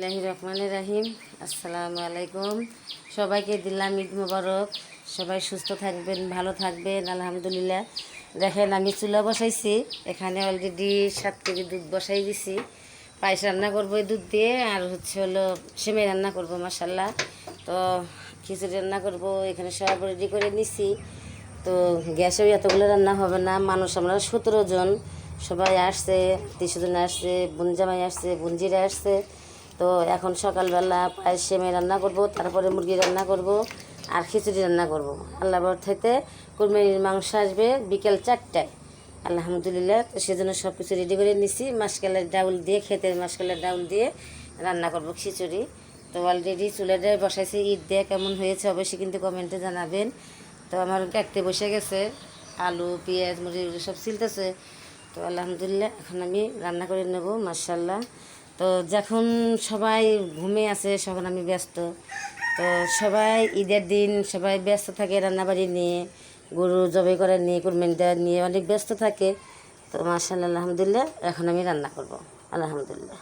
বিসমিল্লাহির রহমানির রহিম। আসসালামু আলাইকুম। সবাইকে দিলাম ঈদ মোবারক। সবাই সুস্থ থাকবেন, ভালো থাকবেন। আলহামদুলিল্লাহ। দেখেন আমি চুলা বসাইছি, এখানে অলরেডি 7 কেজি দুধ বসাই দিছি। পায়েস রান্না করবো এই দুধ দিয়ে, আর হলো সেমাই রান্না করবো মাশাল্লাহ। তো খিচুড়ি রান্না করবো, এখানে সব রেডি করে নিছি। তো গ্যাসেও এতগুলো রান্না হবে না, মানুষ আমরা 17 জন। সবাই আসছে, 30 জন আসছে, বোনজামাই আসছে, বোনজিরা আসছে। তো এখন সকালবেলা পায়েস সেমাই রান্না করব, তারপরে মুরগি রান্না করব, আর খিচুড়ি রান্না করব। আল্লাহর থেকে কুরবানির মাংস আসবে বিকেল 4টায়। আলহামদুলিল্লাহ। তো সেজন্য সব কিছু রেডি করে নিছি। মাসকালের ডাউল দিয়ে, ক্ষেতের মাসকালের ডাউল দিয়ে রান্না করব খিচুড়ি। তো অলরেডি চুলাটায় বসাইছি। ঈদ দিয়ে কেমন হয়েছে অবশ্যই কিন্তু কমেন্টে জানাবেন। তো আমার কাটতে বসে গেছে, আলু পেঁয়াজ মুরগি সব ছিলতেছে। তো আলহামদুলিল্লাহ এখন আমি রান্না করে নেব মাশাল্লাহ। তো যখন সবাই ঘুমে আছে, তখন আমি ব্যস্ত। তো সবাই ঈদের দিন সবাই ব্যস্ত থাকে, রান্নাবাড়ি নিয়ে, গরু জবাই করা নিয়ে, কুরবানি দেওয়া নিয়ে অনেক ব্যস্ত থাকে। তো মাশাল্লাহ আলহামদুলিল্লাহ এখন আমি রান্না করব আলহামদুলিল্লাহ।